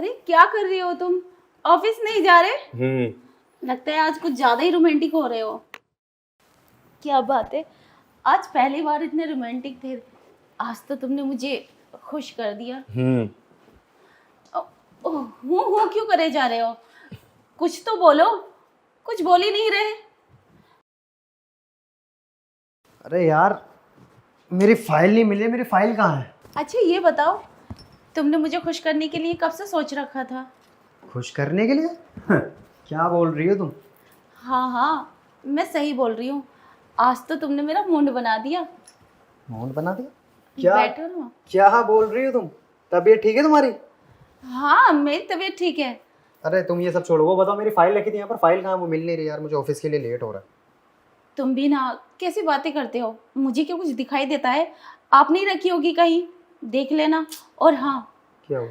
अरे क्या कर रही हो तुम? ऑफिस नहीं जा रहे? लगता है आज कुछ ज्यादा ही रोमांटिक हो रहे हो। क्या बात है, आज पहली बार इतने रोमांटिक थे। आज तो तुमने मुझे खुश कर दिया। हूँ क्यों करे जा रहे हो? कुछ तो बोलो, कुछ बोल ही नहीं रहे। अरे यार, मेरी फाइल नहीं मिली। मेरी फाइल कहाँ है? अच्छा ये बताओ, तुमने मुझे खुश करने के लिए कब से सोच रखा था? खुश करने के लिए? क्या बोल रही हो तुम? हाँ, मैं सही बोल रही हूँ। आज तो तुमने मेरा मूड बना दिया। मूड बना दिया? क्या बैठो ना। क्या बोल रही हो तुम? तबीयत ठीक है तुम्हारी? हाँ, मेरी तबीयत ठीक है। अरे तुम ये सब छोड़ो, वो बताओ मेरी फाइल रखी थी यहाँ पर, फाइल कहाँ? वो मिल नहीं रही यार, मुझे ऑफिस के लिए लेट हो रहा है। तुम भी ना कैसी बातें करते हो, मुझे क्या कुछ दिखाई देता है? आप नहीं रखी होगी कहीं, देख लेना। और हाँ, क्या हुआ?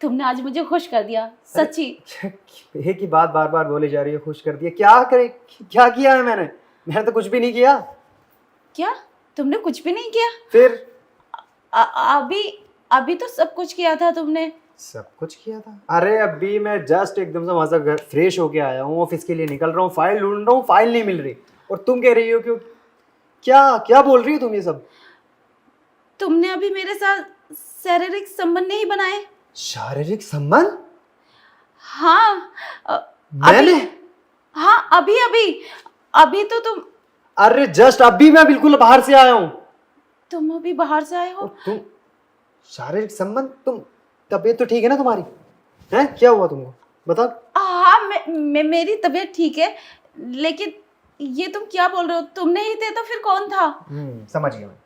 तुमने आज मुझे खुश कर दिया, सच्ची। एक ही बात बार बार बोली जा रही है, खुश कर दिया। क्या करे, क्या किया है मैंने तो कुछ भी नहीं किया। क्या तुमने कुछ भी नहीं किया? फिर अभी अभी तो सब कुछ किया था तुमने। सब कुछ किया था? अरे अभी मैं जस्ट एकदम से वहां से घर फ्रेश होके आया हूँ, ऑफिस के लिए निकल रहा हूँ, फाइल ढूंढ रहा हूँ, फाइल नहीं मिल रही। और तुम कह रही हो कि क्या क्या बोल रही हो तुम ये सब? तुमने अभी मेरे साथ शारीरिक संबंध नहीं बनाए? शारीरिक संबंध? हाँ मैंने? हाँ, अभी अभी अभी तो अरे जस्ट अभी मैं बिल्कुल बाहर से आया हूँ। तुम अभी बाहर से आए हो? और तुम शारीरिक संबंध? तुम तबीयत तो ठीक है ना तुम्हारी? हैं, क्या हुआ तुमको बता? हाँ, मेरी तबीयत ठीक है, लेकिन ये तुम क्या बोल रहे हो? तुम नहीं थे तो फिर कौन था? समझ गया मैं।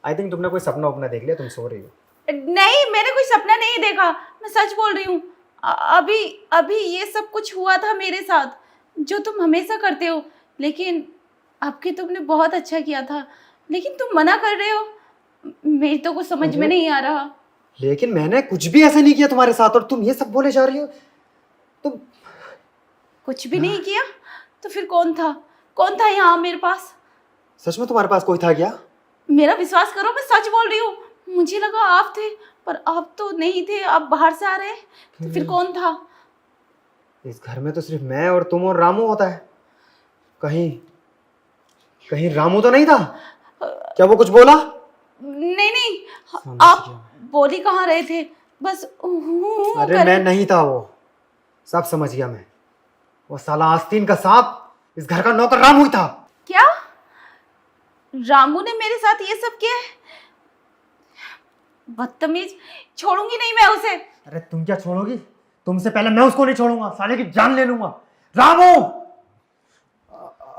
आई थिंक तुमने कोई सपना उपना देख लिया, तुम सो रही हो। नहीं, मैंने कोई सपना नहीं देखा, मैं सच बोल रही हूँ। अभी अभी ये सब कुछ हुआ था मेरे साथ, जो तुम हमेशा करते हो। लेकिन अब के तुमने बहुत अच्छा किया था, लेकिन तुम मना कर रहे हो। मेरी तो कुछ समझ में नहीं आ रहा। लेकिन मैंने कुछ भी ऐसा नहीं किया तुम्हारे साथ, और तुम ये सब बोले जा रही हो। तुम कुछ भी नहीं किया तो फिर कौन था? कौन था यहाँ मेरे पास? सच में तुम्हारे पास कोई था क्या? मेरा विश्वास करो, मैं सच बोल रही हूँ। मुझे लगा आप थे, पर आप तो नहीं थे, आप बाहर से आ रहे। तो फिर कौन था? इस घर में तो सिर्फ मैं और तुम और रामू होता है। कहीं कहीं रामू तो नहीं था? क्या वो कुछ बोला? नहीं, आप बोल ही कहाँ रहे थे, बस अरे मैं नहीं था, वो सब समझ गया मैं। वो साला आस्तीन का सांप इस घर का नौकर रामू ही था। क्या रामू ने मेरे साथ ये सब किया है? बदतमीज, छोड़ूंगी नहीं मैं उसे। अरे तुम क्या छोड़ोगी? तुमसे पहले मैं उसको नहीं छोड़ूंगा, साले की जान ले लूंगा। रामू!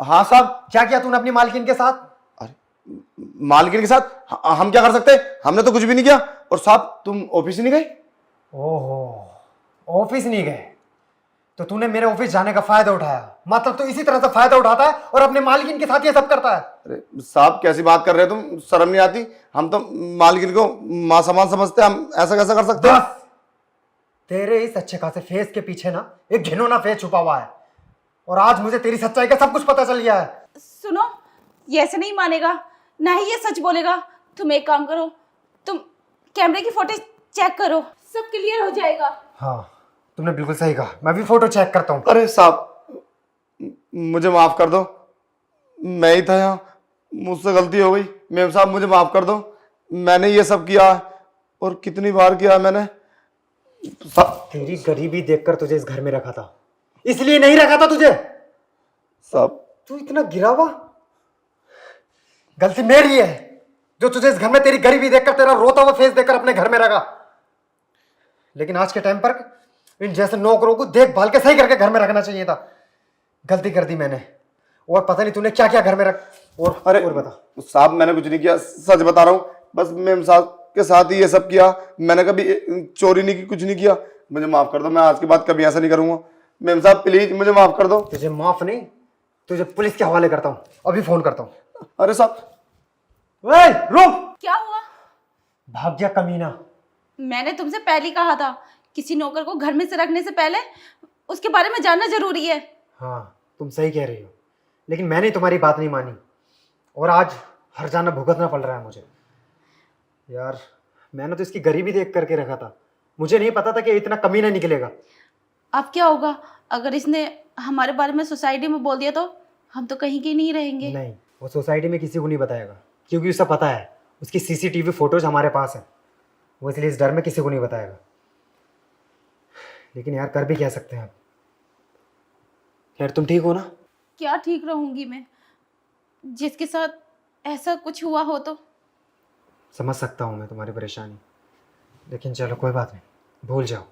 हाँ साहब। क्या किया तूने अपनी मालकिन के साथ? मालकिन के साथ हम क्या कर सकते हैं? हमने तो कुछ भी नहीं किया। और साहब तुम ऑफिस नहीं गए? ओहो, ऑफिस नहीं गए तो तूने मेरे ऑफिस जाने का फायदा उठाया। मतलब तो इसी तरह से फायदा उठाता है और अपने मालकिन के साथ ये सब करता है। अरे साहब कैसी बात कर रहे हो तुम? शर्म नहीं आती? हम तो मालकिन को मां समान समझते हैं, हम ऐसा कैसा कर सकते हैं? बस, तेरे इस अच्छे खासे फेस के पीछे ना एक घिनौना फेस छुपा हुआ है, और आज मुझे तेरी सच्चाई का सब कुछ पता चल गया है। सुनो, ये ऐसे नहीं मानेगा, ना ही ये सच बोलेगा। तुम एक काम करो, तुम कैमरे की फुटेज चेक करो, सब क्लियर हो जाएगा। हाँ, तुमने बिल्कुल सही कहा, मैं भी फोटो चेक करता हूँ। अरे साहब मुझे माफ कर दो, मैं ही था यहाँ, मुझसे गलती हो गई। मेम साहब मुझे माफ कर दो, मैंने ये सब किया है। और कितनी बार किया है मैंने। तेरी गरीबी देखकर तुझे इस घर में रखा था, इसलिए नहीं रखा था तुझे। साहब तू इतना गिरा हुआ, गलती मेरी है जो तुझे इस घर में तेरी गरीबी देखकर, तेरा रोता हुआ फेस देखकर अपने घर में रखा। लेकिन आज के टाइम पर इन जैसे नौकरों को देखभाल के सही करके घर में रखना चाहिए था। गलती कर दी मैंने, और पता नहीं तूने क्या क्या घर में रख। और अरे और बता। साहब मैंने कुछ नहीं किया, सच बता रहा हूँ। बस मेम साहब के साथ ही ये सब किया, मैंने कभी चोरी नहीं की, कुछ नहीं किया। मुझे माफ कर दो, मैं आज के बाद कभी ऐसा नहीं करूंगा। मेम साहब प्लीज मुझे माफ कर दो। तुझे माफ नहीं, तुझे पुलिस के हवाले करता हूँ, अभी फोन करता हूँ। अरे साहब रुक! क्या हुआ? भाग गया कमीना। मैंने तुमसे पहले ही कहा था, किसी नौकर को घर में से रखने से पहले उसके बारे में जानना जरूरी है। हाँ तुम सही कह रही हो, लेकिन मैंने तुम्हारी बात नहीं मानी, और आज हर जाना भुगतना पड़ रहा है मुझे। यार मैंने तो इसकी गरीबी देख करके रखा था, मुझे नहीं पता था कि इतना कमीना निकलेगा। अब क्या होगा अगर इसने हमारे बारे में सोसाइटी में बोल दिया तो? हम तो कहीं के नहीं रहेंगे। नहीं, वो सोसाइटी में किसी को नहीं बताएगा, क्योंकि उसे पता है उसकी सीसीटीवी फोटोज हमारे पास है। वो इसलिए इस डर में किसी को नहीं बताएगा। लेकिन यार कर भी क्या सकते हैं आप। यार तुम ठीक हो ना? क्या ठीक रहूंगी मैं, जिसके साथ ऐसा कुछ हुआ हो तो? समझ सकता हूँ मैं तुम्हारी परेशानी, लेकिन चलो कोई बात नहीं, भूल जाओ।